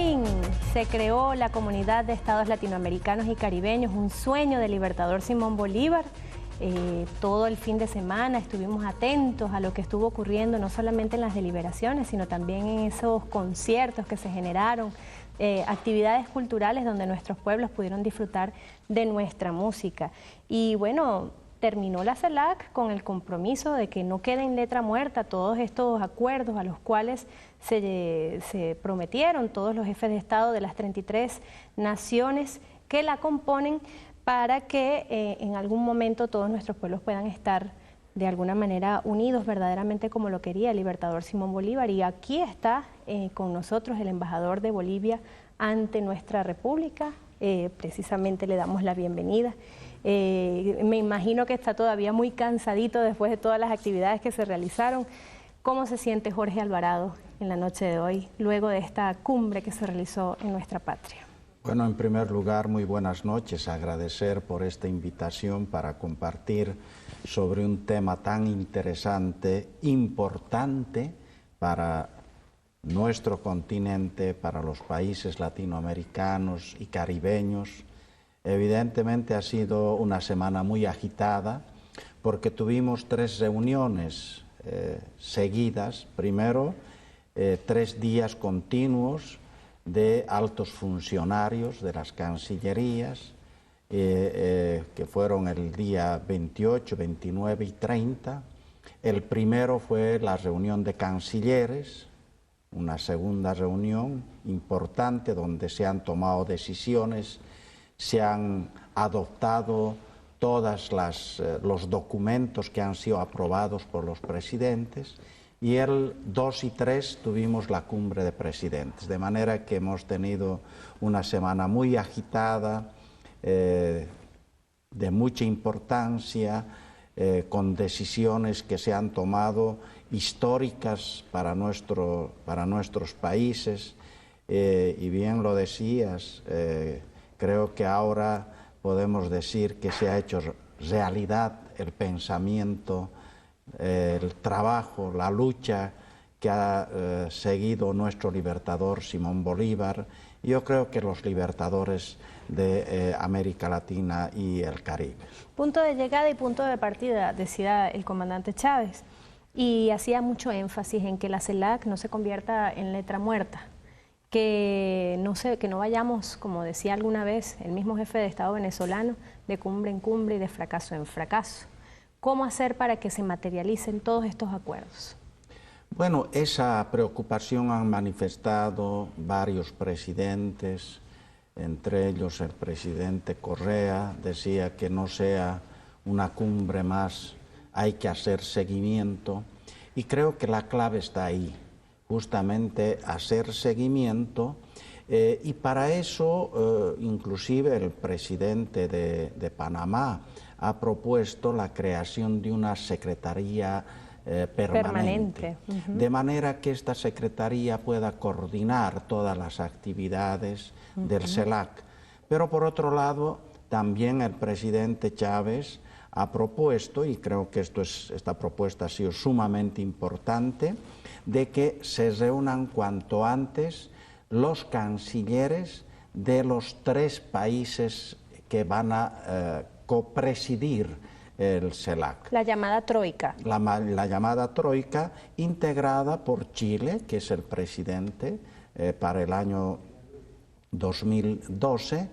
fin se creó la Comunidad de Estados Latinoamericanos y Caribeños, un sueño del libertador Simón Bolívar. Todo el fin de semana estuvimos atentos a lo que estuvo ocurriendo, no solamente en las deliberaciones, sino también en esos conciertos que se generaron, actividades culturales donde nuestros pueblos pudieron disfrutar de nuestra música. Y bueno, terminó la CELAC con el compromiso de que no quede en letra muerta todos estos acuerdos a los cuales se prometieron todos los jefes de Estado de las 33 naciones que la componen, para que en algún momento todos nuestros pueblos puedan estar de alguna manera unidos verdaderamente como lo quería el libertador Simón Bolívar. Y aquí está con nosotros el embajador de Bolivia ante nuestra república. Precisamente le damos la bienvenida. Me imagino que está todavía muy cansadito después de todas las actividades que se realizaron. ¿Cómo se siente Jorge Alvarado en la noche de hoy, luego de esta cumbre que se realizó en nuestra patria? Bueno, en primer lugar, muy buenas noches. Agradecer por esta invitación para compartir sobre un tema tan interesante, importante para nuestro continente, para los países latinoamericanos y caribeños. Evidentemente ha sido una semana muy agitada porque tuvimos 3 reuniones seguidas. Primero, 3 días continuos de altos funcionarios de las cancillerías, que fueron el día 28, 29 y 30. El primero fue la reunión de cancilleres, una segunda reunión importante donde se han tomado decisiones, se han adoptado todos los documentos que han sido aprobados por los presidentes. Y el 2 y 3 tuvimos la cumbre de presidentes, de manera que hemos tenido una semana muy agitada, de mucha importancia, con decisiones que se han tomado históricas para nuestros países. Y bien lo decías, creo que ahora podemos decir que se ha hecho realidad el pensamiento, el trabajo, la lucha que ha seguido nuestro libertador Simón Bolívar. Yo creo que los libertadores de América Latina y el Caribe. Punto de llegada y punto de partida, decía el comandante Chávez, y hacía mucho énfasis en que la CELAC no se convierta en letra muerta, que no vayamos, como decía alguna vez el mismo jefe de Estado venezolano, de cumbre en cumbre y de fracaso en fracaso. ¿Cómo hacer para que se materialicen todos estos acuerdos? Bueno, esa preocupación han manifestado varios presidentes, entre ellos el presidente Correa. Decía que no sea una cumbre más, hay que hacer seguimiento. Y creo que la clave está ahí, justamente hacer seguimiento. Y para eso, inclusive el presidente de Panamá ha propuesto la creación de una secretaría permanente. De manera que esta secretaría pueda coordinar todas las actividades del CELAC. Pero por otro lado, también el presidente Chávez ha propuesto, y creo que esta propuesta ha sido sumamente importante, de que se reúnan cuanto antes los cancilleres de los 3 países que van a copresidir el CELAC. La llamada troika. La llamada troika, integrada por Chile, que es el presidente para el año 2012,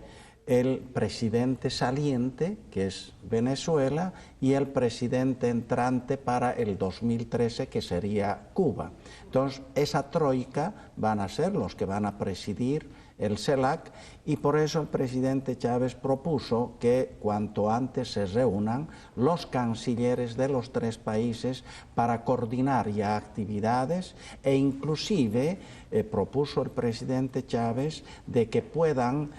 el presidente saliente, que es Venezuela, y el presidente entrante para el 2013, que sería Cuba. Entonces, esa troika van a ser los que van a presidir el CELAC, y por eso el presidente Chávez propuso que cuanto antes se reúnan los cancilleres de los 3 países para coordinar ya actividades, e inclusive propuso el presidente Chávez de que puedan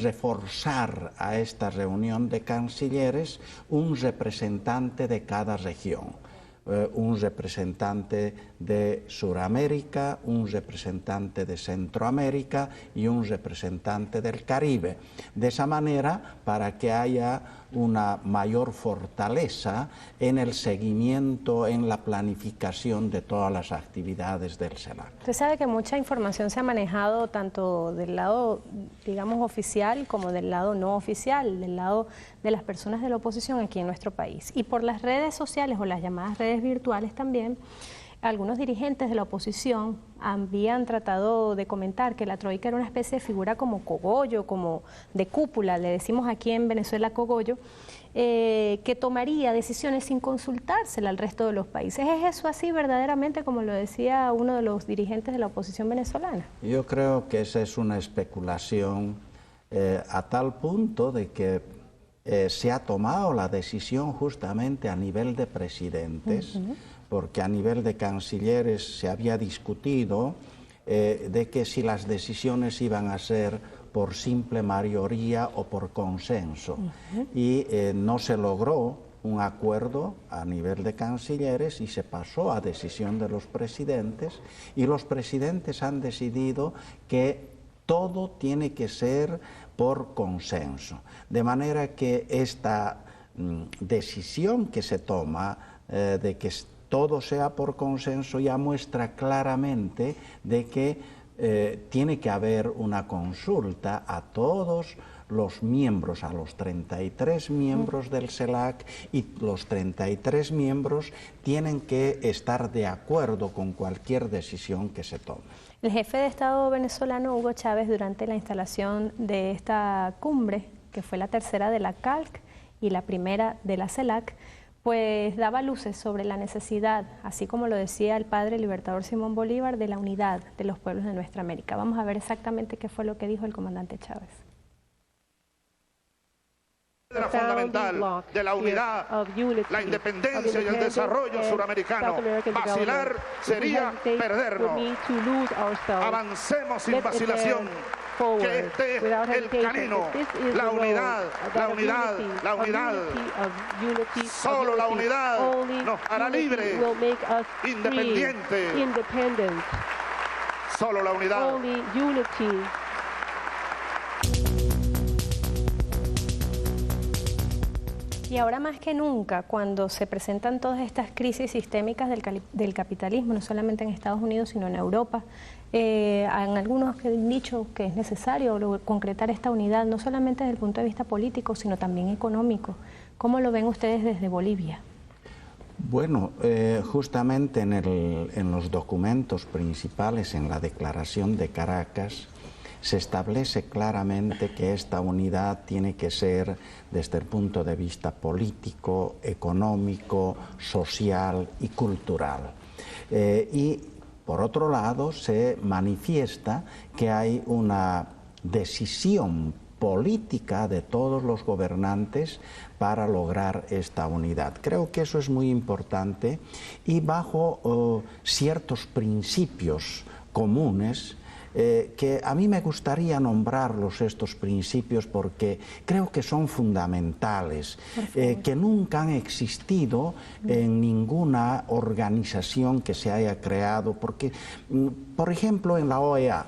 reforzar a esta reunión de cancilleres un representante de cada región. un representante de Suramérica, un representante de Centroamérica y un representante del Caribe. De esa manera, para que haya una mayor fortaleza en el seguimiento, en la planificación de todas las actividades del CELAC. Usted sabe que mucha información se ha manejado tanto del lado, digamos, oficial como del lado no oficial, del lado de las personas de la oposición aquí en nuestro país. Y por las redes sociales o las llamadas redes virtuales también, algunos dirigentes de la oposición habían tratado de comentar que la troika era una especie de figura como cogollo, como de cúpula, le decimos aquí en Venezuela cogollo, que tomaría decisiones sin consultársela al resto de los países. ¿Es eso así verdaderamente, como lo decía uno de los dirigentes de la oposición venezolana? Yo creo que esa es una especulación a tal punto de que se ha tomado la decisión justamente a nivel de presidentes, porque a nivel de cancilleres se había discutido de que si las decisiones iban a ser por simple mayoría o por consenso. Y no se logró un acuerdo a nivel de cancilleres y se pasó a decisión de los presidentes, y los presidentes han decidido que todo tiene que ser por consenso. De manera que esta decisión que se toma de que todo sea por consenso ya muestra claramente de que tiene que haber una consulta a todos los miembros, a los 33 miembros del CELAC, y los 33 miembros tienen que estar de acuerdo con cualquier decisión que se tome. El jefe de Estado venezolano, Hugo Chávez, durante la instalación de esta cumbre, que fue la tercera de la CALC y la primera de la CELAC, pues daba luces sobre la necesidad, así como lo decía el padre libertador Simón Bolívar, de la unidad de los pueblos de nuestra América. Vamos a ver exactamente qué fue lo que dijo el comandante Chávez. La fundamental de la unidad, la independencia y el desarrollo suramericano. Vacilar sería perdernos. Avancemos sin vacilación, que este es el camino. La unidad, la unidad, la unidad. Solo la unidad nos hará libres, independientes. Solo la unidad. Y ahora más que nunca, cuando se presentan todas estas crisis sistémicas del capitalismo, no solamente en Estados Unidos, sino en Europa, hay algunos que han dicho que es necesario concretar esta unidad, no solamente desde el punto de vista político, sino también económico. ¿Cómo lo ven ustedes desde Bolivia? Bueno, justamente en los documentos principales, en la Declaración de Caracas, se establece claramente que esta unidad tiene que ser desde el punto de vista político, económico, social y cultural. Y por otro lado se manifiesta que hay una decisión política de todos los gobernantes para lograr esta unidad. Creo que eso es muy importante, y bajo ciertos principios comunes que a mí me gustaría nombrarlos, estos principios, porque creo que son fundamentales, que nunca han existido en ninguna organización que se haya creado, porque, por ejemplo, en la OEA,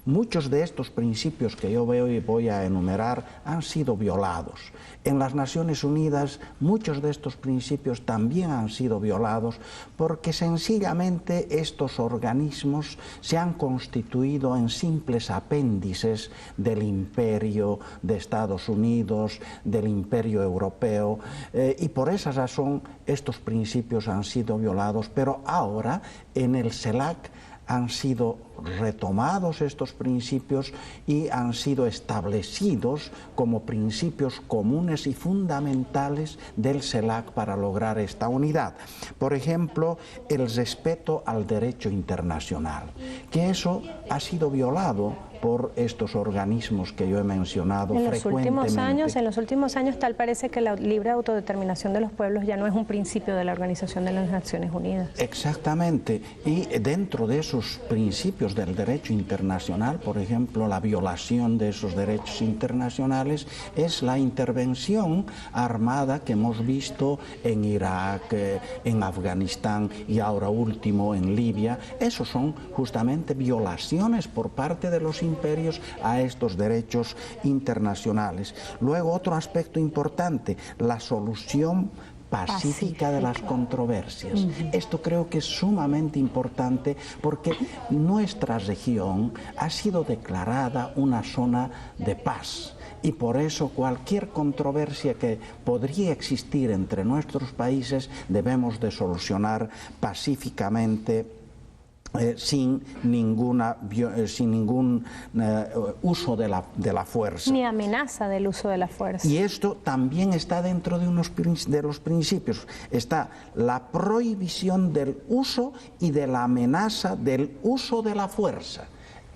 muchos de estos principios que yo veo y voy a enumerar han sido violados. En las Naciones Unidas muchos de estos principios también han sido violados, porque sencillamente estos organismos se han constituido en simples apéndices del imperio de Estados Unidos, del imperio europeo, y por esa razón estos principios han sido violados. Pero ahora en el CELAC han sido retomados estos principios y han sido establecidos como principios comunes y fundamentales del CELAC para lograr esta unidad. Por ejemplo, el respeto al derecho internacional, que eso ha sido violado por estos organismos que yo he mencionado frecuentemente. En los últimos años tal parece que la libre autodeterminación de los pueblos ya no es un principio de la Organización de las Naciones Unidas. Exactamente, y dentro de esos principios del derecho internacional, por ejemplo, la violación de esos derechos internacionales es la intervención armada que hemos visto en Irak, en Afganistán y ahora último en Libia. Esos son justamente violaciones por parte de los imperios a estos derechos internacionales. Luego, otro aspecto importante, la solución pacífica de las controversias. Esto creo que es sumamente importante porque nuestra región ha sido declarada una zona de paz. Y por eso cualquier controversia que podría existir entre nuestros países debemos de solucionar pacíficamente, sin ningún uso de la fuerza. Ni amenaza del uso de la fuerza. Y esto también está dentro de los principios. Está la prohibición del uso y de la amenaza del uso de la fuerza.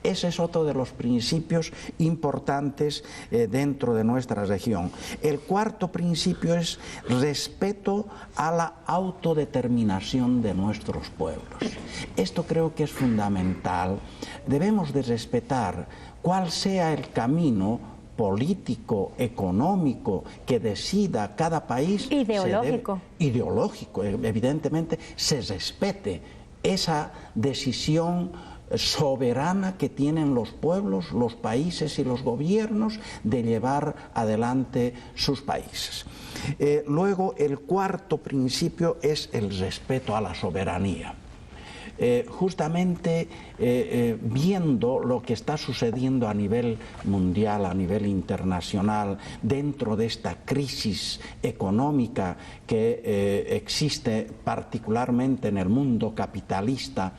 Ese es otro de los principios importantes dentro de nuestra región. El cuarto principio es respeto a la autodeterminación de nuestros pueblos. Esto creo que es fundamental. Debemos de respetar cuál sea el camino político, económico, que decida cada país. Ideológico, evidentemente, se respete esa decisión soberana que tienen los pueblos, los países y los gobiernos de llevar adelante sus países. Luego, el cuarto principio es el respeto a la soberanía. Justamente viendo lo que está sucediendo a nivel mundial, a nivel internacional, dentro de esta crisis económica que existe particularmente en el mundo capitalista,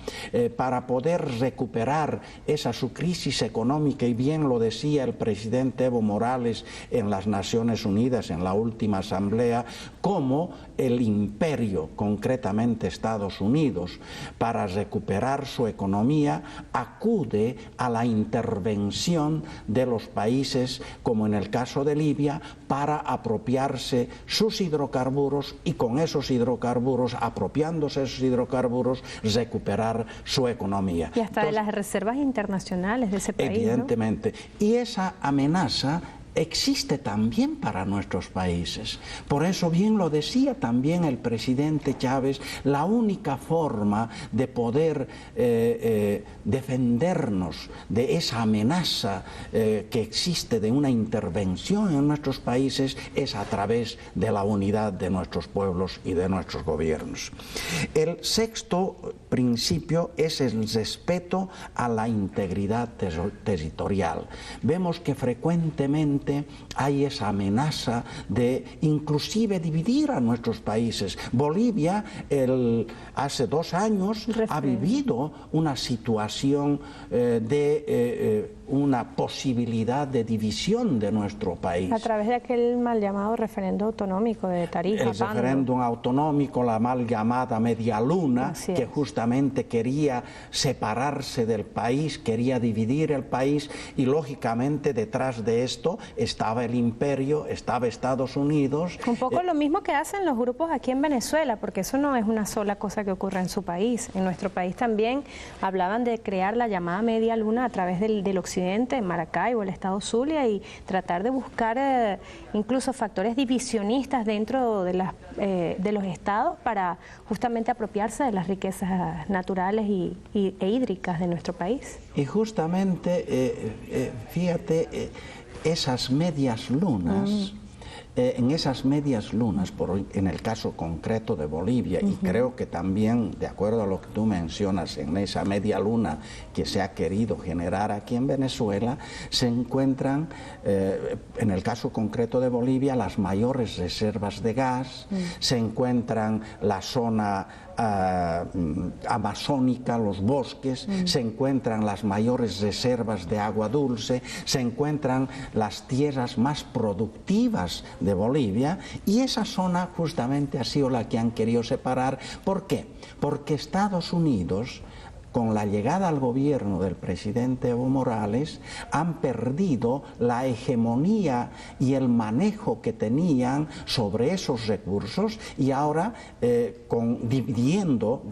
para poder recuperar esa su crisis económica, y bien lo decía el presidente Evo Morales en las Naciones Unidas en la última asamblea, como el imperio, concretamente Estados Unidos, para recuperar su economía, acude a la intervención de los países, como en el caso de Libia, para apropiarse sus hidrocarburos y con esos hidrocarburos, apropiándose esos hidrocarburos, recuperar su economía. Y hasta de las reservas internacionales de ese país, evidentemente, ¿no? Y esa amenaza existe también para nuestros países. Por eso, bien lo decía también el presidente Chávez, la única forma de poder defendernos de esa amenaza que existe de una intervención en nuestros países es a través de la unidad de nuestros pueblos y de nuestros gobiernos. El sexto principio es el respeto a la integridad territorial. Vemos que frecuentemente hay esa amenaza de inclusive dividir a nuestros países. Bolivia hace 2 años ha vivido una situación de una posibilidad de división de nuestro país. A través de aquel mal llamado referendo autonómico de Tarija. El referéndum autonómico, la mal llamada media luna, que justamente quería separarse del país, quería dividir el país, y lógicamente detrás de esto estaba el imperio, estaba Estados Unidos. Un poco lo mismo que hacen los grupos aquí en Venezuela, porque eso no es una sola cosa que ocurre en su país. En nuestro país también hablaban de crear la llamada media luna a través del occidente, en Maracaibo, el estado Zulia, y tratar de buscar incluso factores divisionistas dentro de los estados para justamente apropiarse de las riquezas naturales e hídricas de nuestro país. Y justamente, fíjate, esas medias lunas, en esas medias lunas, en el caso concreto de Bolivia, y creo que también, de acuerdo a lo que tú mencionas, en esa media luna que se ha querido generar aquí en Venezuela, se encuentran, en el caso concreto de Bolivia, las mayores reservas de gas, se encuentran la zona amazónica, los bosques, se encuentran las mayores reservas de agua dulce, se encuentran las tierras más productivas de Bolivia, y esa zona justamente ha sido la que han querido separar. ¿Por qué? Porque Estados Unidos, con la llegada al gobierno del presidente Evo Morales, han perdido la hegemonía y el manejo que tenían sobre esos recursos y ahora, dividiendo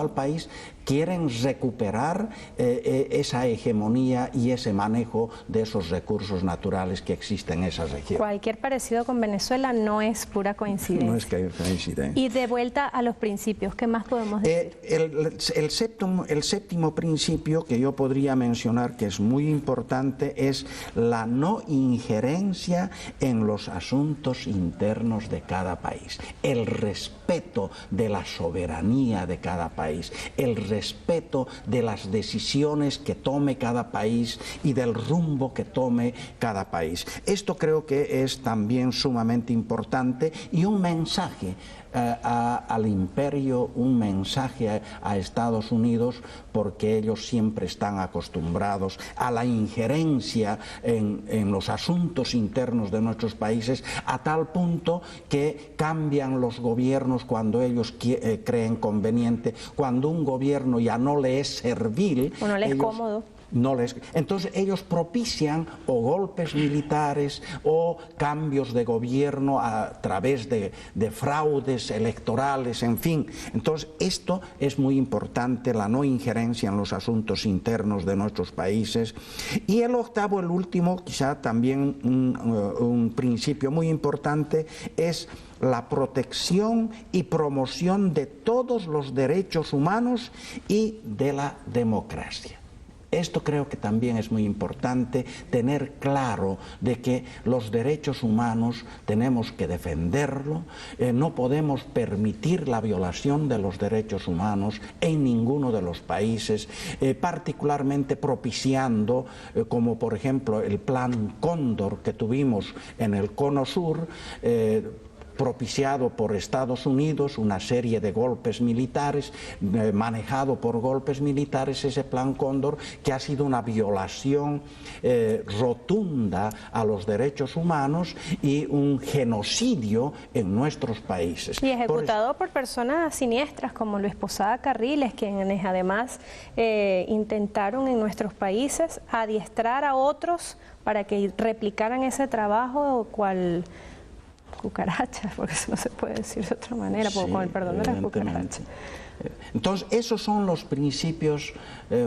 al país, quieren recuperar esa hegemonía y ese manejo de esos recursos naturales que existen en esa región. Cualquier parecido con Venezuela no es pura coincidencia. No es coincidencia. Y de vuelta a los principios, ¿qué más podemos decir? El séptimo principio que yo podría mencionar, que es muy importante, es la no injerencia en los asuntos internos de cada país, el respeto de la soberanía de cada país, el respeto de las decisiones que tome cada país y del rumbo que tome cada país. Esto creo que es también sumamente importante y un mensaje al imperio, un mensaje a Estados Unidos, porque ellos siempre están acostumbrados a la injerencia en los asuntos internos de nuestros países, a tal punto que cambian los gobiernos cuando ellos creen conveniente, cuando un gobierno ya no le es servil o no le es cómodo. Entonces ellos propician o golpes militares o cambios de gobierno a través de fraudes electorales, en fin. Entonces esto es muy importante, la no injerencia en los asuntos internos de nuestros países. Y el octavo, el último, quizá también un principio muy importante, es la protección y promoción de todos los derechos humanos y de la democracia. Esto creo que también es muy importante, tener claro de que los derechos humanos tenemos que defenderlo, no podemos permitir la violación de los derechos humanos en ninguno de los países, particularmente propiciando, como por ejemplo el Plan Cóndor que tuvimos en el Cono Sur, propiciado por Estados Unidos, una serie de golpes militares, manejado por golpes militares, ese Plan Cóndor, que ha sido una violación rotunda a los derechos humanos y un genocidio en nuestros países. Y ejecutado por personas siniestras como Luis Posada Carriles, quienes además intentaron en nuestros países adiestrar a otros para que replicaran ese trabajo, cual cucarachas, porque eso no se puede decir de otra manera, sí, con el perdón de las cucarachas. Entonces, esos son los principios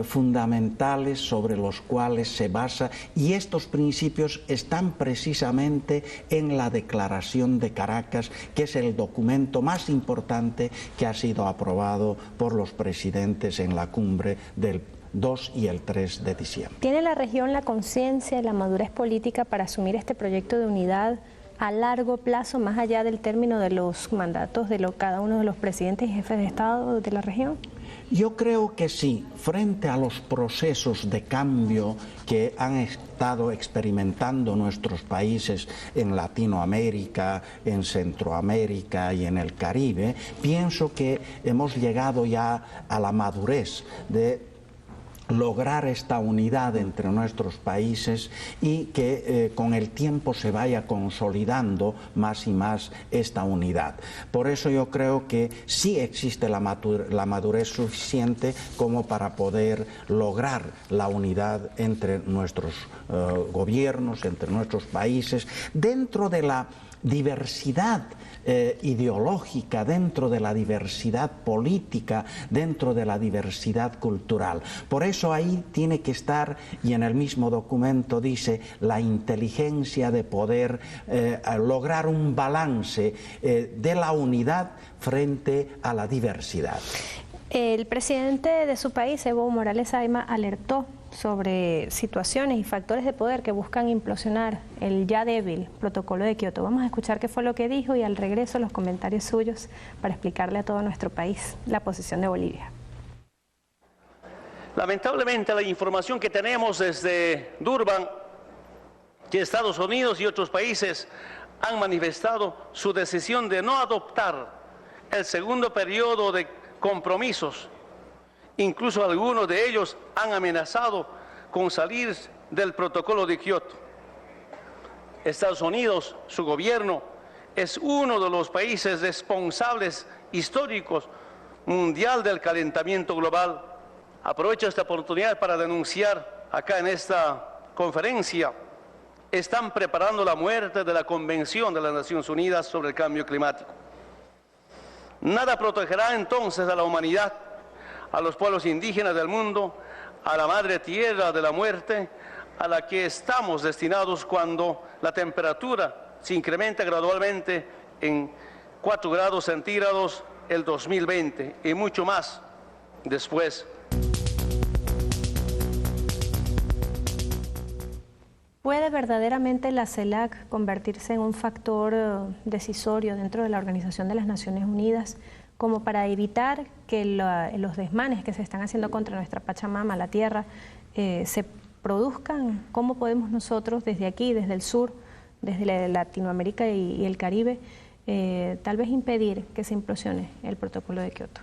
fundamentales sobre los cuales se basa, y estos principios están precisamente en la Declaración de Caracas, que es el documento más importante que ha sido aprobado por los presidentes en la cumbre del 2 y el 3 de diciembre. ¿Tiene la región la conciencia y la madurez política para asumir este proyecto de unidad a largo plazo, más allá del término de los mandatos de cada uno de los presidentes y jefes de Estado de la región? Yo creo que sí, frente a los procesos de cambio que han estado experimentando nuestros países en Latinoamérica, en Centroamérica y en el Caribe, pienso que hemos llegado ya a la madurez de lograr esta unidad entre nuestros países y que con el tiempo se vaya consolidando más y más esta unidad. Por eso yo creo que sí existe la madurez suficiente como para poder lograr la unidad entre nuestros gobiernos, entre nuestros países, dentro de la diversidad ideológica, dentro de la diversidad política, dentro de la diversidad cultural. Por eso ahí tiene que estar, y en el mismo documento dice, la inteligencia de poder lograr un balance de la unidad frente a la diversidad. El presidente de su país, Evo Morales Ayma, alertó sobre situaciones y factores de poder que buscan implosionar el ya débil protocolo de Kioto. Vamos a escuchar qué fue lo que dijo y al regreso los comentarios suyos para explicarle a todo nuestro país la posición de Bolivia. Lamentablemente la información que tenemos desde Durban, que Estados Unidos y otros países han manifestado su decisión de no adoptar el segundo periodo de compromisos. Incluso algunos de ellos han amenazado con salir del protocolo de Kioto. Estados Unidos, su gobierno, es uno de los países responsables históricos mundial del calentamiento global, Aprovecho esta oportunidad para denunciar acá en esta conferencia, están preparando la muerte de la Convención de las Naciones Unidas sobre el Cambio Climático. Nada protegerá entonces a la humanidad, a los pueblos indígenas del mundo, a la madre tierra de la muerte, a la que estamos destinados cuando la temperatura se incrementa gradualmente en 4 grados centígrados el 2020 y mucho más después. ¿Puede verdaderamente la CELAC convertirse en un factor decisorio dentro de la Organización de las Naciones Unidas como para evitar que los desmanes que se están haciendo contra nuestra Pachamama, la tierra, se produzcan? ¿Cómo podemos nosotros desde aquí, desde el sur, desde Latinoamérica y el Caribe, tal vez impedir que se implosione el protocolo de Kioto?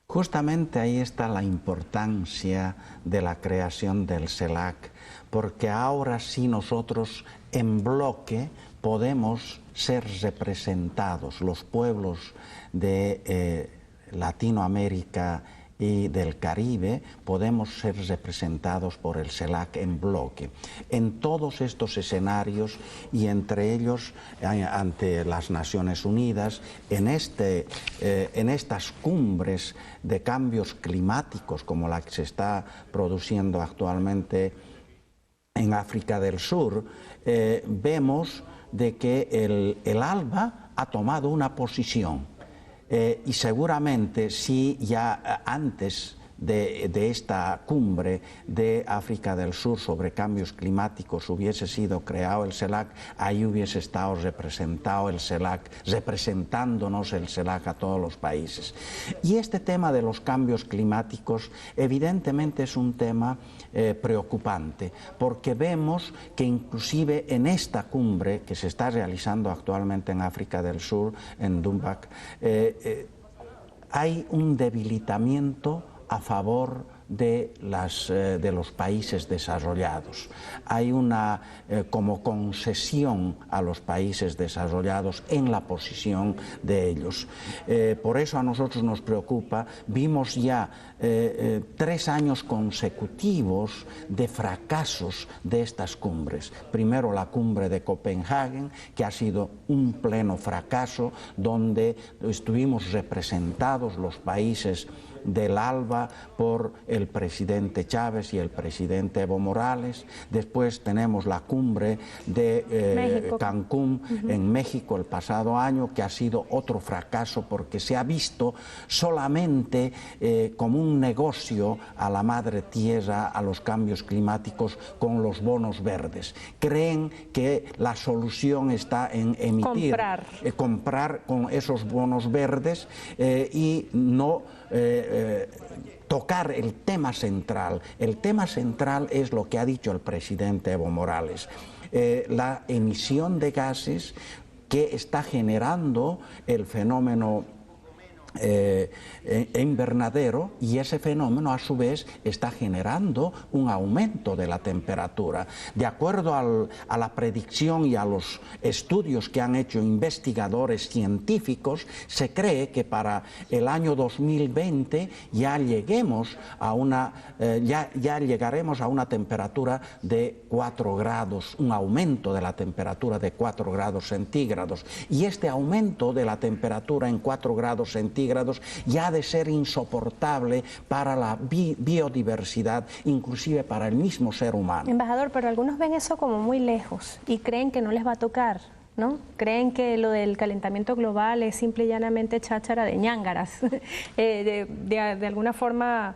Justamente ahí está la importancia de la creación del CELAC, porque ahora sí nosotros en bloque podemos ser representados, los pueblos de Latinoamérica y del Caribe, podemos ser representados por el CELAC en bloque. En todos estos escenarios y entre ellos ante las Naciones Unidas, en estas cumbres de cambios climáticos como la que se está produciendo actualmente en África del Sur, vemos de que el ALBA ha tomado una posición. Y seguramente si ya antes de esta cumbre de África del Sur sobre cambios climáticos hubiese sido creado el CELAC, ahí hubiese estado representado el CELAC, representándonos el CELAC a todos los países. Y este tema de los cambios climáticos evidentemente es un tema preocupante, porque vemos que inclusive en esta cumbre que se está realizando actualmente en África del Sur, en Durban, hay un debilitamiento a favor de los países desarrollados. Hay una como concesión a los países desarrollados en la posición de ellos. Por eso a nosotros nos preocupa. Vimos ya 3 años consecutivos de fracasos de estas cumbres. Primero la cumbre de Copenhague, que ha sido un pleno fracaso, donde estuvimos representados los países del ALBA por el presidente Chávez y el presidente Evo Morales. Después tenemos la cumbre de Cancún en México el pasado año, que ha sido otro fracaso porque se ha visto solamente como un negocio a la madre tierra, a los cambios climáticos con los bonos verdes. Creen que la solución está en comprar con esos bonos verdes y no tocar el tema central. El tema central es lo que ha dicho el presidente Evo Morales, la emisión de gases que está generando el fenómeno invernadero, y ese fenómeno a su vez está generando un aumento de la temperatura. De acuerdo a la predicción y a los estudios que han hecho investigadores científicos, se cree que para el año 2020 ya llegaremos a una temperatura de 4 grados, un aumento de la temperatura de 4 grados centígrados. Y este aumento de la temperatura en 4 grados centígrados ya ha de ser insoportable para la biodiversidad, inclusive para el mismo ser humano. Embajador, pero algunos ven eso como muy lejos y creen que no les va a tocar, ¿no? Creen que lo del calentamiento global es simple y llanamente cháchara de ñángaras, de alguna forma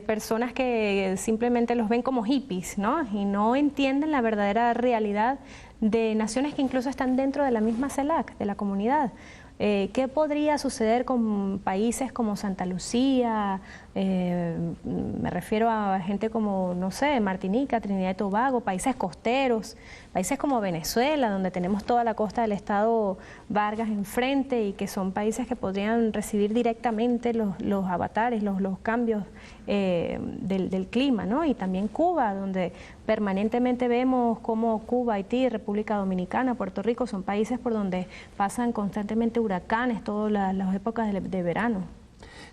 personas que simplemente los ven como hippies, ¿no? Y no entienden la verdadera realidad de naciones que incluso están dentro de la misma CELAC, de la comunidad. ¿Qué podría suceder con países como Santa Lucía? Me refiero a gente como, no sé, Martinica, Trinidad y Tobago, países costeros, países como Venezuela, donde tenemos toda la costa del estado Vargas enfrente y que son países que podrían recibir directamente los avatares, los cambios del clima, ¿no? Y también Cuba, donde permanentemente vemos cómo Cuba, Haití, República Dominicana, Puerto Rico son países por donde pasan constantemente huracanes todas las épocas de verano.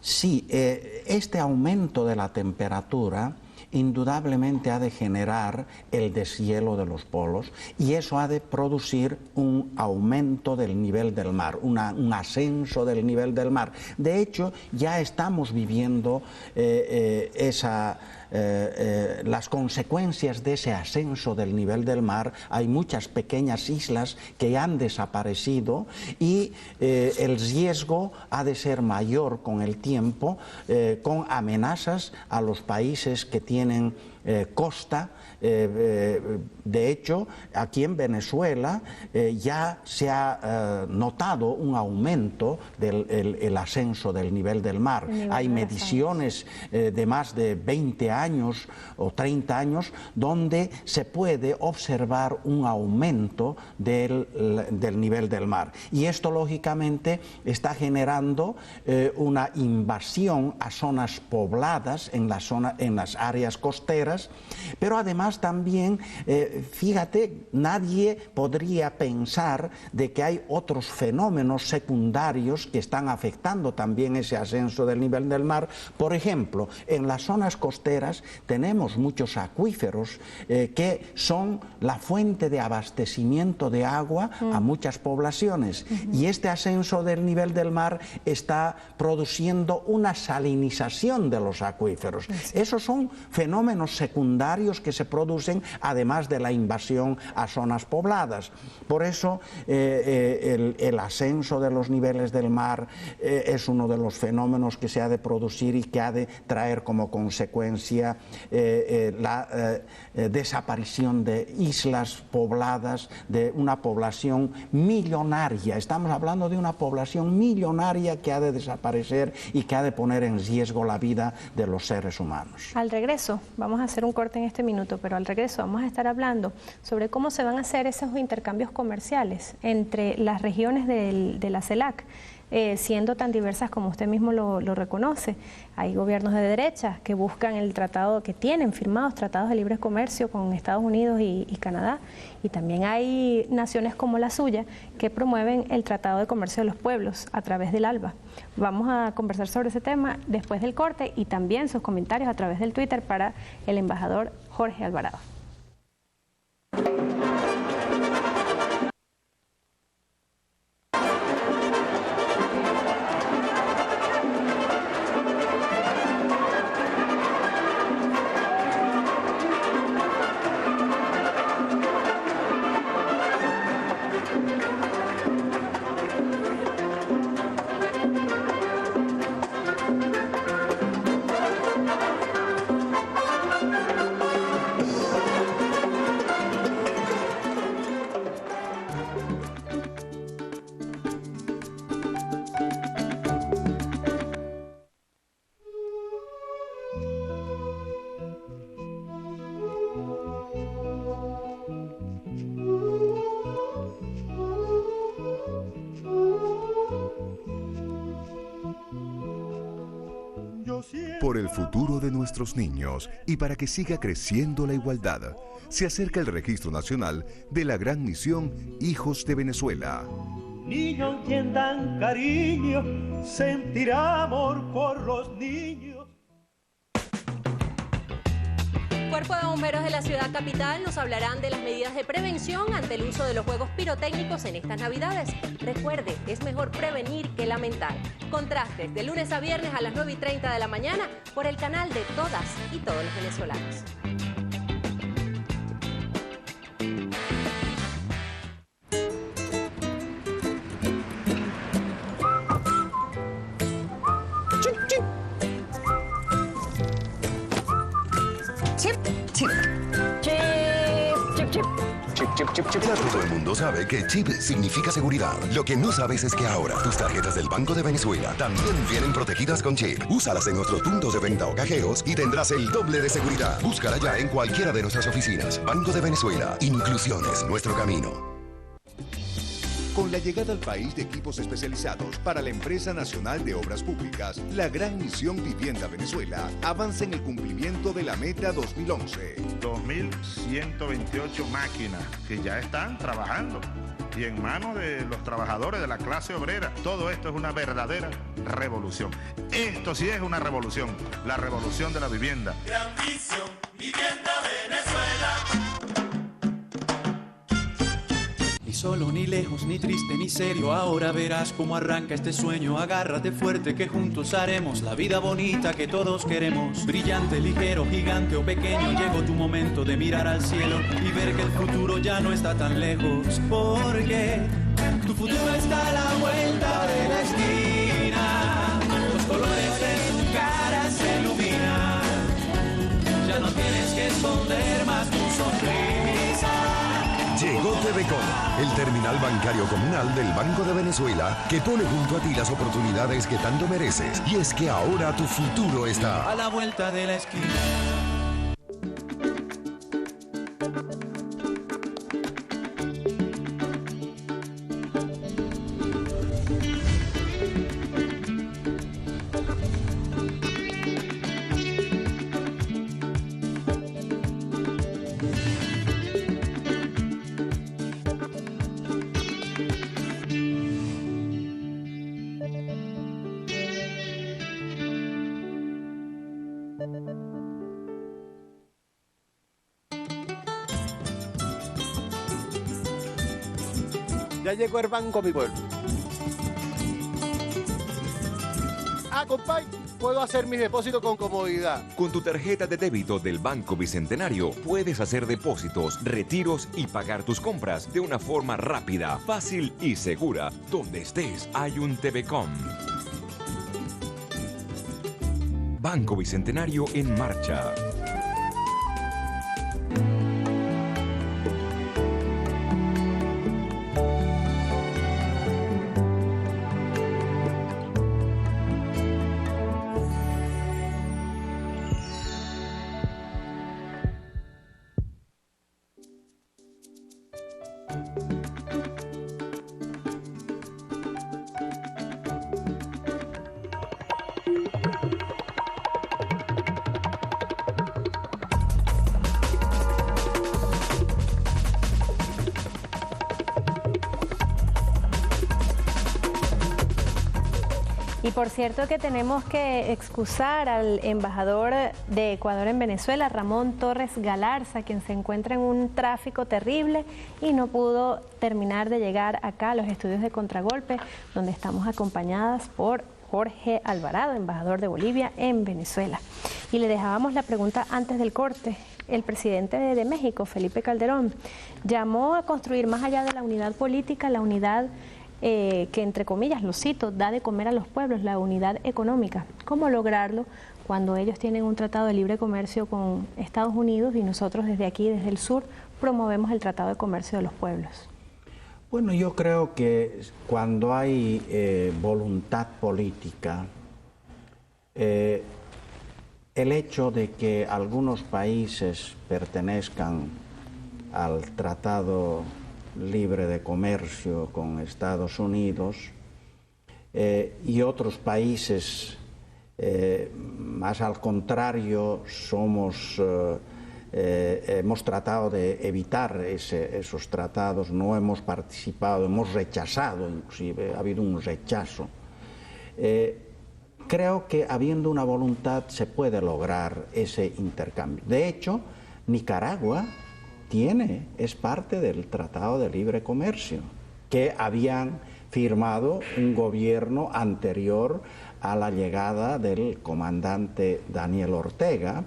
Sí, este aumento de la temperatura indudablemente ha de generar el deshielo de los polos y eso ha de producir un aumento del nivel del mar, un ascenso del nivel del mar. De hecho, ya estamos viviendo las consecuencias de ese ascenso del nivel del mar. Hay muchas pequeñas islas que han desaparecido y el riesgo ha de ser mayor con el tiempo, con amenazas a los países que tienen costa. De hecho, aquí en Venezuela ya se ha notado un aumento del ascenso del nivel del mar. Hay mediciones de más de 20 años o 30 años donde se puede observar un aumento del nivel del mar. Y esto, lógicamente, está generando una invasión a zonas pobladas en las áreas costeras, pero además también, fíjate, nadie podría pensar de que hay otros fenómenos secundarios que están afectando también ese ascenso del nivel del mar. Por ejemplo, en las zonas costeras tenemos muchos acuíferos que son la fuente de abastecimiento de agua a muchas poblaciones y este ascenso del nivel del mar está produciendo una salinización de los acuíferos. Esos son fenómenos secundarios que se producen además de la invasión a zonas pobladas. Por eso el ascenso de los niveles del mar es uno de los fenómenos que se ha de producir y que ha de traer como consecuencia la desaparición de islas pobladas, de una población millonaria. Estamos hablando de una población millonaria que ha de desaparecer y que ha de poner en riesgo la vida de los seres humanos. Al regreso, vamos a hacer un corte en este minuto, pero al regreso vamos a estar hablando sobre cómo se van a hacer esos intercambios comerciales entre las regiones de la CELAC, siendo tan diversas como usted mismo lo reconoce. Hay gobiernos de derecha que buscan el tratado, que tienen firmados tratados de libre comercio con Estados Unidos y Canadá, y también hay naciones como la suya que promueven el Tratado de Comercio de los Pueblos a través del ALBA. Vamos a conversar sobre ese tema después del corte y también sus comentarios a través del Twitter para el embajador Jorge Alvarado. Por el futuro de nuestros niños y para que siga creciendo la igualdad, se acerca el Registro Nacional de la Gran Misión Hijos de Venezuela. Niños sientan cariño, sentirá amor por los niños. Cuerpo de Bomberos de la ciudad capital nos hablarán de las medidas de prevención ante el uso de los juegos pirotécnicos en estas Navidades. Recuerde, es mejor prevenir que lamentar. Contrastes de lunes a viernes a las 9:30 de la mañana por el canal de todas y todos los venezolanos. Ya todo el mundo sabe que chip significa seguridad. Lo que no sabes es que ahora tus tarjetas del Banco de Venezuela también vienen protegidas con chip. Úsalas en nuestros puntos de venta o cajeros y tendrás el doble de seguridad. Búscala ya en cualquiera de nuestras oficinas. Banco de Venezuela. Inclusión es nuestro camino. Con la llegada al país de equipos especializados para la Empresa Nacional de Obras Públicas, la Gran Misión Vivienda Venezuela avanza en el cumplimiento de la meta 2011. 2.128 máquinas que ya están trabajando y en manos de los trabajadores de la clase obrera. Todo esto es una verdadera revolución. Esto sí es una revolución, la revolución de la vivienda. Gran Misión Vivienda Venezuela. Ni solo, ni lejos, ni triste, ni serio, ahora verás cómo arranca este sueño. Agárrate fuerte que juntos haremos la vida bonita que todos queremos. Brillante, ligero, gigante o pequeño, llegó tu momento de mirar al cielo y ver que el futuro ya no está tan lejos. Porque tu futuro está a la vuelta de la esquina. Los colores de tu cara se iluminan. Ya no tienes que esconder más tu sonrisa. Llegó TVCom, el terminal bancario comunal del Banco de Venezuela, que pone junto a ti las oportunidades que tanto mereces. Y es que ahora tu futuro está a la vuelta de la esquina. Ya llegó el banco, mi pueblo. Compadre, puedo hacer mis depósitos con comodidad. Con tu tarjeta de débito del Banco Bicentenario puedes hacer depósitos, retiros y pagar tus compras de una forma rápida, fácil y segura. Donde estés hay un TVCom. Banco Bicentenario en marcha. Y por cierto que tenemos que excusar al embajador de Ecuador en Venezuela, Ramón Torres Galarza, quien se encuentra en un tráfico terrible y no pudo terminar de llegar acá a los estudios de Contragolpe, donde estamos acompañadas por Jorge Alvarado, embajador de Bolivia en Venezuela. Y le dejábamos la pregunta antes del corte. El presidente de México, Felipe Calderón, llamó a construir más allá de la unidad política, la unidad que, entre comillas, lo cito, da de comer a los pueblos, la unidad económica. ¿Cómo lograrlo cuando ellos tienen un tratado de libre comercio con Estados Unidos y nosotros desde aquí, desde el sur, promovemos el tratado de comercio de los pueblos? Bueno, yo creo que cuando hay voluntad política, el hecho de que algunos países pertenezcan al Tratado Libre de Comercio con Estados Unidos y otros países, más al contrario, hemos tratado de evitar esos tratados, no hemos participado, hemos rechazado, inclusive ha habido un rechazo. Creo que habiendo una voluntad se puede lograr ese intercambio. De hecho, Nicaragua es parte del Tratado de Libre Comercio, que habían firmado un gobierno anterior a la llegada del comandante Daniel Ortega,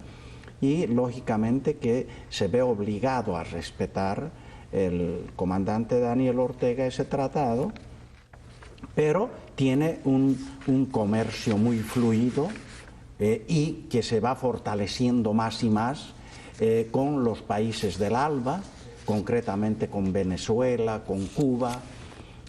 y lógicamente que se ve obligado a respetar el comandante Daniel Ortega ese tratado, pero tiene un comercio muy fluido y que se va fortaleciendo más y más con los países del ALBA, concretamente con Venezuela, con Cuba,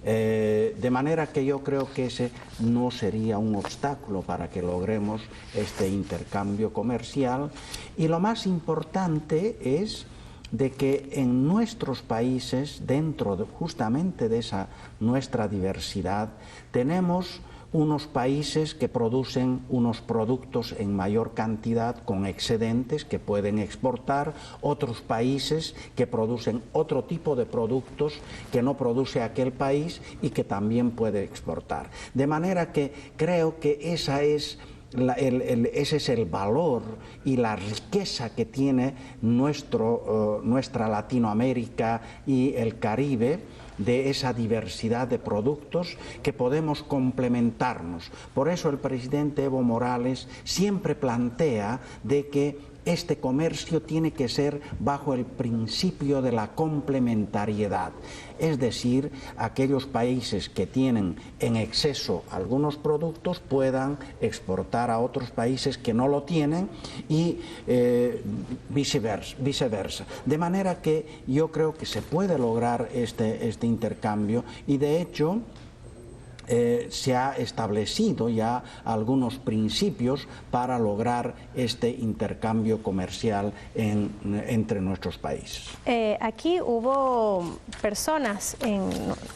de manera que yo creo que ese no sería un obstáculo para que logremos este intercambio comercial. Y lo más importante es de que en nuestros países, dentro justamente de esa nuestra diversidad, tenemos unos países que producen unos productos en mayor cantidad con excedentes que pueden exportar, otros países que producen otro tipo de productos que no produce aquel país y que también puede exportar. De manera que creo que ese es el valor y la riqueza que tiene nuestra Latinoamérica y el Caribe, de esa diversidad de productos que podemos complementarnos. Por eso el presidente Evo Morales siempre plantea de que este comercio tiene que ser bajo el principio de la complementariedad, es decir, aquellos países que tienen en exceso algunos productos puedan exportar a otros países que no lo tienen y viceversa. De manera que yo creo que se puede lograr este intercambio y de hecho se ha establecido ya algunos principios para lograr este intercambio comercial entre nuestros países. Aquí hubo personas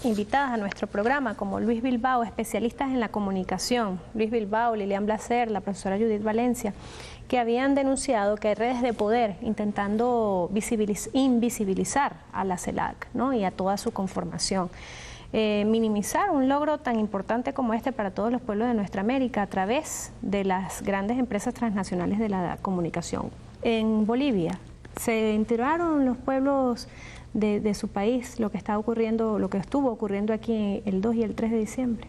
invitadas a nuestro programa, como Luis Bilbao, especialistas en la comunicación, Luis Bilbao, Lilian Blaser, la profesora Judith Valencia, que habían denunciado que hay redes de poder intentando invisibilizar a la CELAC, ¿no?, y a toda su conformación. Minimizar un logro tan importante como este para todos los pueblos de nuestra América a través de las grandes empresas transnacionales de la comunicación. En Bolivia, ¿se enteraron los pueblos de su país lo que está ocurriendo, lo que estuvo ocurriendo aquí el 2 y el 3 de diciembre?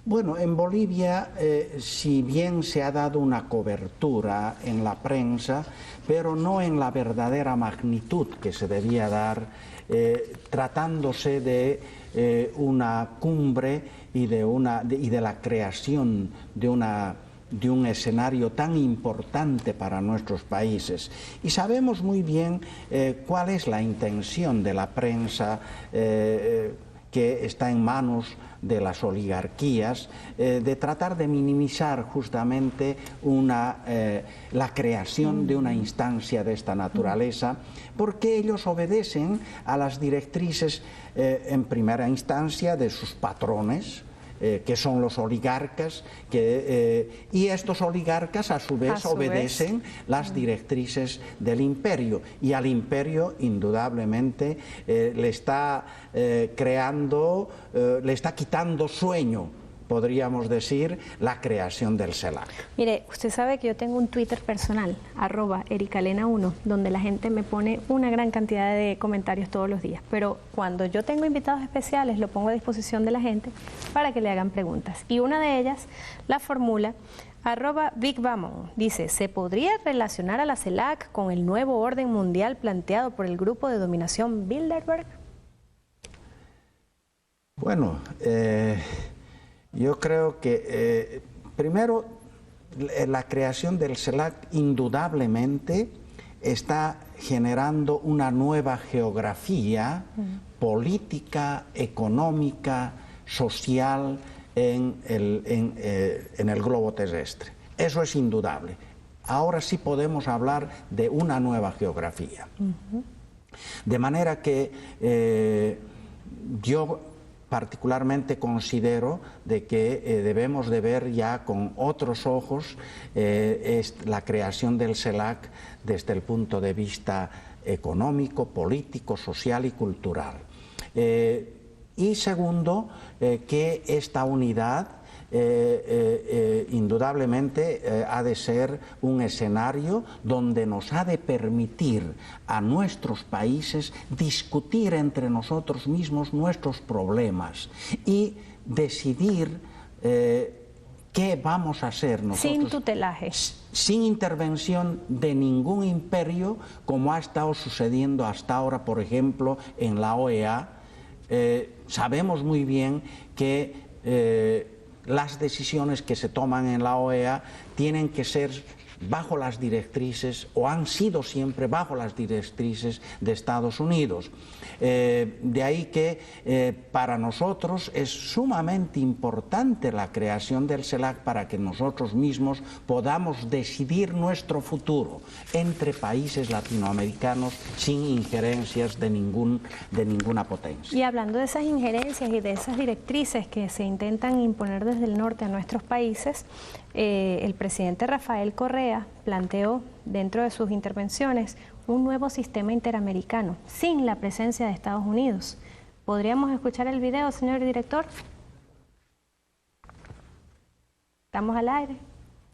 Bueno, en Bolivia, si bien se ha dado una cobertura en la prensa, pero no en la verdadera magnitud que se debía dar, tratándose de una cumbre y de la creación de un escenario tan importante para nuestros países. Y sabemos muy bien cuál es la intención de la prensa que está en manos de las oligarquías, de tratar de minimizar justamente la creación de una instancia de esta naturaleza, porque ellos obedecen a las directrices en primera instancia de sus patrones, que son los oligarcas, y estos oligarcas a su vez obedecen las directrices del imperio, y al imperio indudablemente le está le está quitando sueño, podríamos decir, la creación del CELAC. Mire, usted sabe que yo tengo un Twitter personal, @ericalena1, donde la gente me pone una gran cantidad de comentarios todos los días, pero cuando yo tengo invitados especiales lo pongo a disposición de la gente para que le hagan preguntas, y una de ellas la formula @BigBamon, dice: ¿se podría relacionar a la CELAC con el nuevo orden mundial planteado por el grupo de dominación Bilderberg? Bueno, yo creo que primero la creación del CELAC indudablemente está generando una nueva geografía política, económica, social en el globo terrestre. Eso es indudable. Ahora sí podemos hablar de una nueva geografía. De manera que yo particularmente considero de que debemos de ver ya con otros ojos la creación del CELAC desde el punto de vista económico, político, social y cultural. Y segundo, que esta unidad indudablemente ha de ser un escenario donde nos ha de permitir a nuestros países discutir entre nosotros mismos nuestros problemas y decidir qué vamos a hacer nosotros. Sin tutelaje. Sin intervención de ningún imperio, como ha estado sucediendo hasta ahora, por ejemplo, en la OEA. Sabemos muy bien que las decisiones que se toman en la OEA tienen que ser bajo las directrices, o han sido siempre bajo las directrices de Estados Unidos. De ahí que para nosotros es sumamente importante la creación del CELAC para que nosotros mismos podamos decidir nuestro futuro entre países latinoamericanos sin injerencias de ninguna potencia. Y hablando de esas injerencias y de esas directrices que se intentan imponer desde el norte a nuestros países, el presidente Rafael Correa planteó dentro de sus intervenciones un nuevo sistema interamericano sin la presencia de Estados Unidos. ¿Podríamos escuchar el video, señor director? ¿Estamos al aire?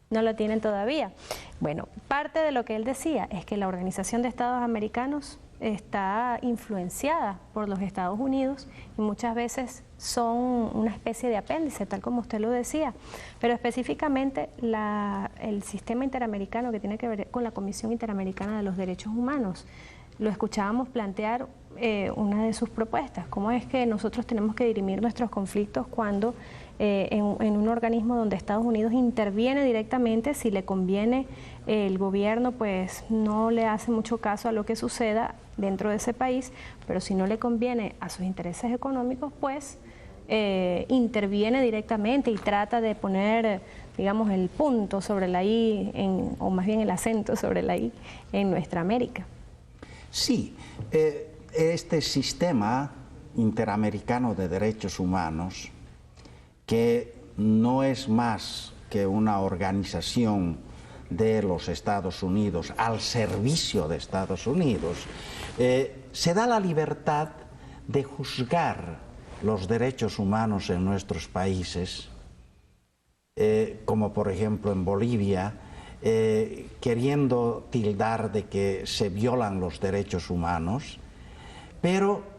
No lo tienen todavía. Bueno, parte de lo que él decía es que la Organización de Estados Americanos está influenciada por los Estados Unidos y muchas veces son una especie de apéndice, tal como usted lo decía, pero específicamente el sistema interamericano que tiene que ver con la Comisión Interamericana de los Derechos Humanos. Lo escuchábamos plantear una de sus propuestas, cómo es que nosotros tenemos que dirimir nuestros conflictos cuando en un organismo donde Estados Unidos interviene directamente, si le conviene el gobierno pues no le hace mucho caso a lo que suceda dentro de ese país, pero si no le conviene a sus intereses económicos pues interviene directamente y trata de poner, digamos, el punto sobre la I, o más bien el acento sobre la I en nuestra América. Sí, este sistema interamericano de derechos humanos, que no es más que una organización de los Estados Unidos al servicio de Estados Unidos, se da la libertad de juzgar los derechos humanos en nuestros países, como por ejemplo en Bolivia, queriendo tildar de que se violan los derechos humanos, pero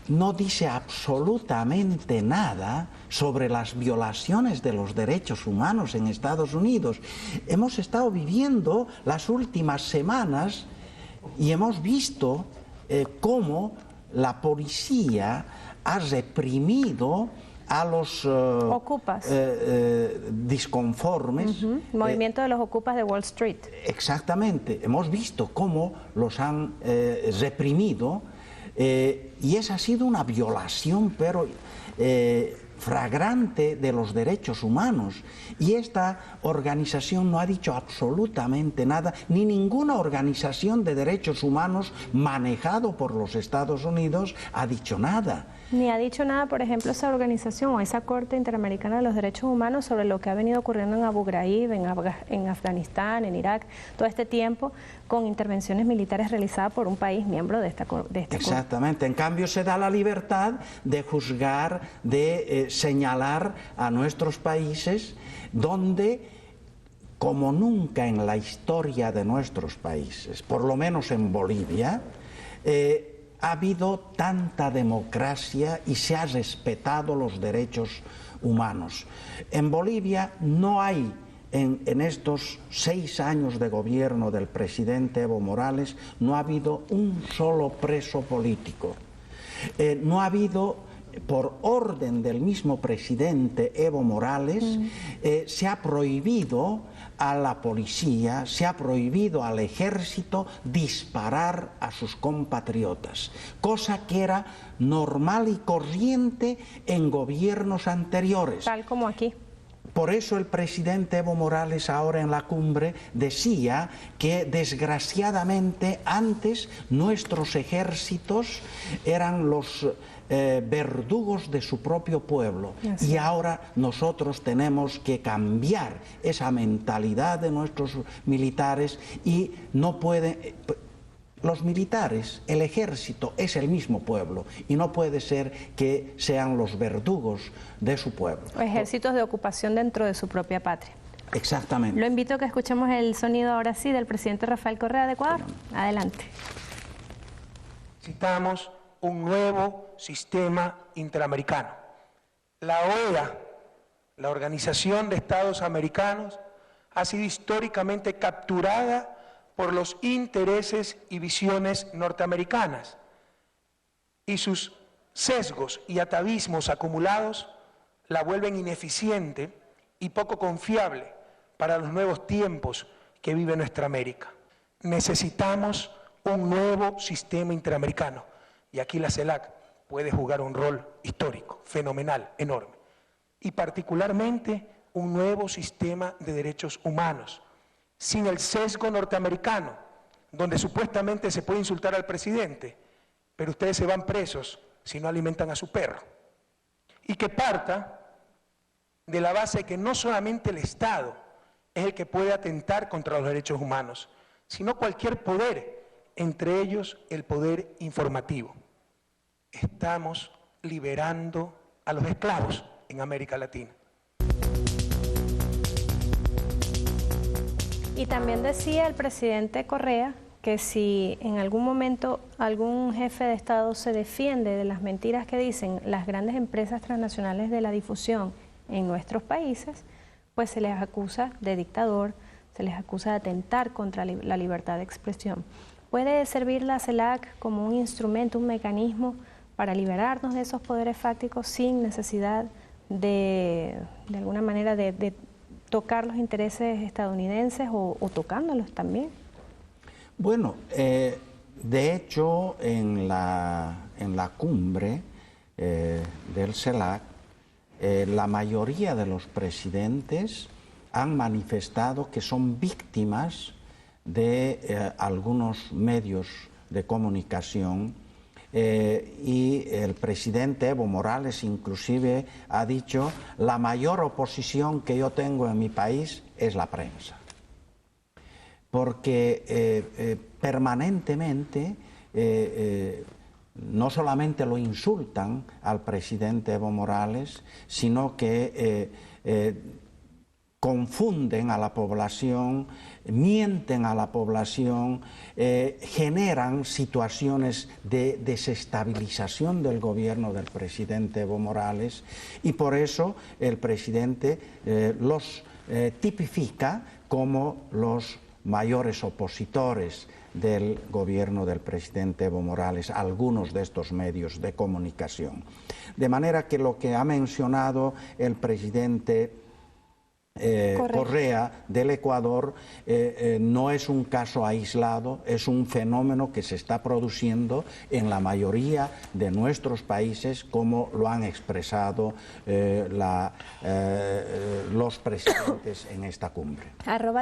no dice absolutamente nada sobre las violaciones de los derechos humanos en Estados Unidos. Hemos estado viviendo las últimas semanas y hemos visto cómo la policía ha reprimido a los disconformes. Movimiento de los ocupas de Wall Street. Exactamente. Hemos visto cómo los han reprimido y esa ha sido una violación, pero flagrante de los derechos humanos. Y esta organización no ha dicho absolutamente nada, ni ninguna organización de derechos humanos manejado por los Estados Unidos ha dicho nada. Ni ha dicho nada, por ejemplo, esa organización o esa Corte Interamericana de los Derechos Humanos sobre lo que ha venido ocurriendo en Abu Ghraib, en Afganistán, en Irak, todo este tiempo con intervenciones militares realizadas por un país miembro de esta Corte. Exactamente. En cambio, se da la libertad de juzgar, de señalar a nuestros países donde, como nunca en la historia de nuestros países, por lo menos en Bolivia, ha habido tanta democracia y se ha respetado los derechos humanos. En Bolivia no hay, en estos 6 años de gobierno del presidente Evo Morales, no ha habido un solo preso político. No ha habido, por orden del mismo presidente Evo Morales, se ha prohibido a la policía, se ha prohibido al ejército disparar a sus compatriotas, cosa que era normal y corriente en gobiernos anteriores. Tal como aquí. Por eso el presidente Evo Morales ahora en la cumbre decía que desgraciadamente antes nuestros ejércitos eran los verdugos de su propio pueblo. Y ahora nosotros tenemos que cambiar esa mentalidad de nuestros militares y no pueden... Los militares, el ejército es el mismo pueblo y no puede ser que sean los verdugos de su pueblo. O ejércitos de ocupación dentro de su propia patria. Exactamente. Lo invito a que escuchemos el sonido ahora sí del presidente Rafael Correa de Ecuador. Adelante. Necesitamos un nuevo sistema interamericano. La OEA, la Organización de Estados Americanos, ha sido históricamente capturada por los intereses y visiones norteamericanas, y sus sesgos y atavismos acumulados la vuelven ineficiente y poco confiable para los nuevos tiempos que vive nuestra América. Necesitamos un nuevo sistema interamericano. Y aquí la CELAC puede jugar un rol histórico, fenomenal, enorme. Y particularmente un nuevo sistema de derechos humanos, sin el sesgo norteamericano, donde supuestamente se puede insultar al presidente, pero ustedes se van presos si no alimentan a su perro. Y que parta de la base de que no solamente el Estado es el que puede atentar contra los derechos humanos, sino cualquier poder, entre ellos el poder informativo. Estamos liberando a los esclavos en América Latina. Y también decía el presidente Correa que si en algún momento algún jefe de Estado se defiende de las mentiras que dicen las grandes empresas transnacionales de la difusión en nuestros países, pues se les acusa de dictador, se les acusa de atentar contra la libertad de expresión. ¿Puede servir la CELAC como un instrumento, un mecanismo para liberarnos de esos poderes fácticos sin necesidad de alguna manera, de tocar los intereses estadounidenses o tocándolos también? Bueno, de hecho, en la cumbre del CELAC, la mayoría de los presidentes han manifestado que son víctimas de algunos medios de comunicación y el presidente Evo Morales inclusive ha dicho: la mayor oposición que yo tengo en mi país es la prensa, porque permanentemente no solamente lo insultan al presidente Evo Morales, sino que confunden a la población, mienten a la población, generan situaciones de desestabilización del gobierno del presidente Evo Morales, y por eso el presidente los tipifica como los mayores opositores del gobierno del presidente Evo Morales, algunos de estos medios de comunicación. De manera que lo que ha mencionado el presidente Correa del Ecuador no es un caso aislado, es un fenómeno que se está produciendo en la mayoría de nuestros países, como lo han expresado los presidentes en esta cumbre.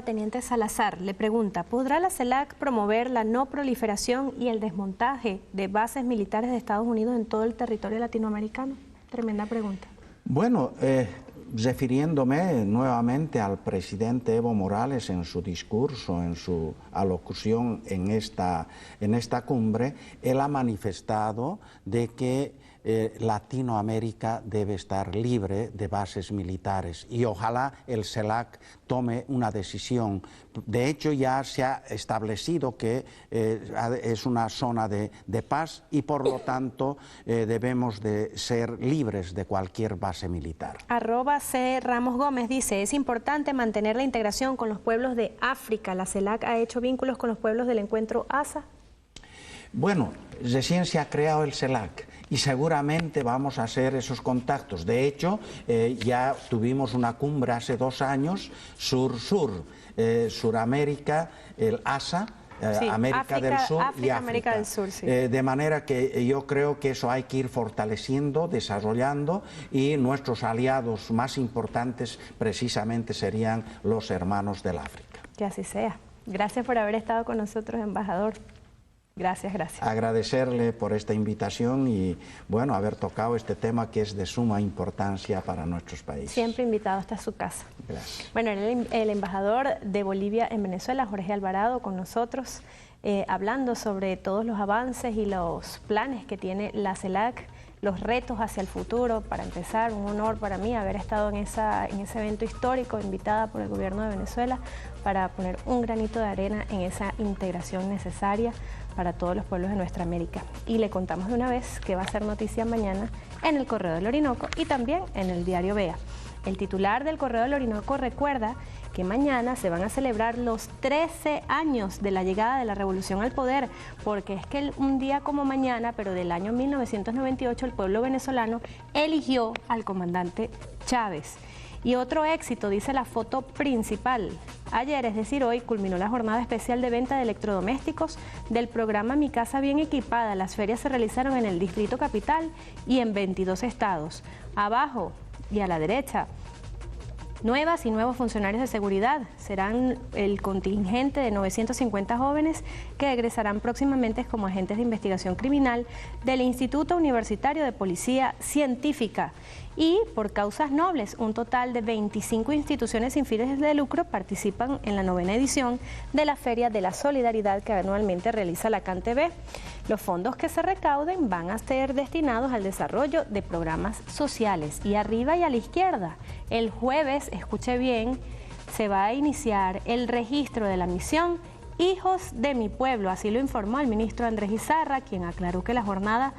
@Teniente Salazar le pregunta: ¿podrá la CELAC promover la no proliferación y el desmontaje de bases militares de Estados Unidos en todo el territorio latinoamericano? Tremenda pregunta. Bueno, refiriéndome nuevamente al presidente Evo Morales en su discurso, en su alocución en esta cumbre, él ha manifestado de que Latinoamérica debe estar libre de bases militares y ojalá el CELAC tome una decisión. De hecho, ya se ha establecido que es una zona de paz y por lo tanto debemos de ser libres de cualquier base militar. @C. Ramos Gómez dice: es importante mantener la integración con los pueblos de África. ¿La CELAC ha hecho vínculos con los pueblos del encuentro ASA? Bueno, recién se ha creado el CELAC y seguramente vamos a hacer esos contactos. De hecho, ya tuvimos una cumbre hace 2 años, Sur-Sur, Suramérica, el ASA, sí, América África, del Sur África, y África. América del Sur, sí. De manera que yo creo que eso hay que ir fortaleciendo, desarrollando, y nuestros aliados más importantes precisamente serían los hermanos del África. Que así sea. Gracias por haber estado con nosotros, embajador. Gracias. Agradecerle por esta invitación y, bueno, haber tocado este tema que es de suma importancia para nuestros países. Siempre invitado hasta su casa. Gracias. Bueno, el embajador de Bolivia en Venezuela, Jorge Alvarado, con nosotros, hablando sobre todos los avances y los planes que tiene la CELAC, los retos hacia el futuro. Para empezar, un honor para mí haber estado en ese evento histórico, invitada por el gobierno de Venezuela, para poner un granito de arena en esa integración necesaria para todos los pueblos de nuestra América. Y le contamos de una vez que va a ser noticia mañana en el Correo del Orinoco y también en el diario Vea. El titular del Correo del Orinoco recuerda que mañana se van a celebrar los 13 años de la llegada de la revolución al poder, porque es que un día como mañana, pero del año 1998, el pueblo venezolano eligió al comandante Chávez. Y otro éxito, dice la foto principal. Ayer, es decir, hoy, culminó la jornada especial de venta de electrodomésticos del programa Mi Casa Bien Equipada. Las ferias se realizaron en el Distrito Capital y en 22 estados. Abajo y a la derecha, nuevas y nuevos funcionarios de seguridad. Serán el contingente de 950 jóvenes que egresarán próximamente como agentes de investigación criminal del Instituto Universitario de Policía Científica. Y por causas nobles, un total de 25 instituciones sin fines de lucro participan en la 9ª edición de la Feria de la Solidaridad que anualmente realiza la CanTV. Los fondos que se recauden van a ser destinados al desarrollo de programas sociales. Y arriba y a la izquierda, el jueves, escuche bien, se va a iniciar el registro de la misión Hijos de mi Pueblo. Así lo informó el ministro Andrés Izarra, quien aclaró que la jornada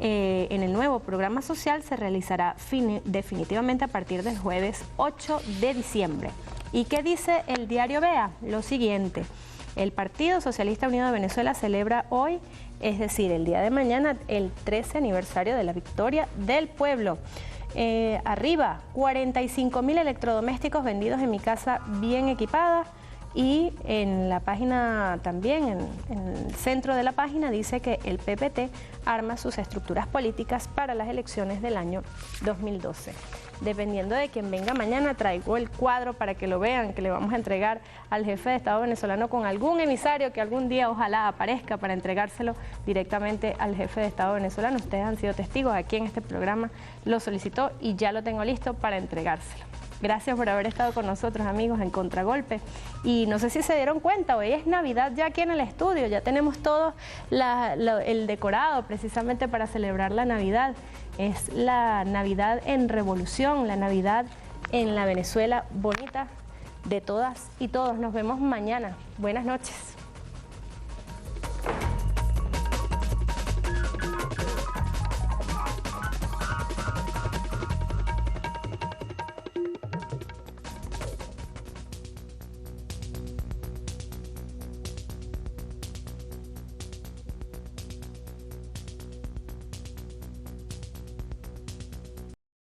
en el nuevo programa social se realizará definitivamente a partir del jueves 8 de diciembre. ¿Y qué dice el diario Vea? Lo siguiente: el Partido Socialista Unido de Venezuela celebra hoy, es decir, el día de mañana, el 13 aniversario de la victoria del pueblo. Arriba, 45.000 electrodomésticos vendidos en Mi Casa Bien Equipada. Y en la página también, en el centro de la página, dice que el PPT arma sus estructuras políticas para las elecciones del año 2012. Dependiendo de quién venga mañana, traigo el cuadro para que lo vean, que le vamos a entregar al jefe de Estado venezolano con algún emisario que algún día ojalá aparezca para entregárselo directamente al jefe de Estado venezolano. Ustedes han sido testigos, aquí en este programa lo solicitó y ya lo tengo listo para entregárselo. Gracias por haber estado con nosotros, amigos, en Contragolpe. Y no sé si se dieron cuenta, hoy es Navidad ya aquí en el estudio, ya tenemos todo el decorado precisamente para celebrar la Navidad. Es la Navidad en revolución, la Navidad en la Venezuela bonita de todas y todos. Nos vemos mañana. Buenas noches.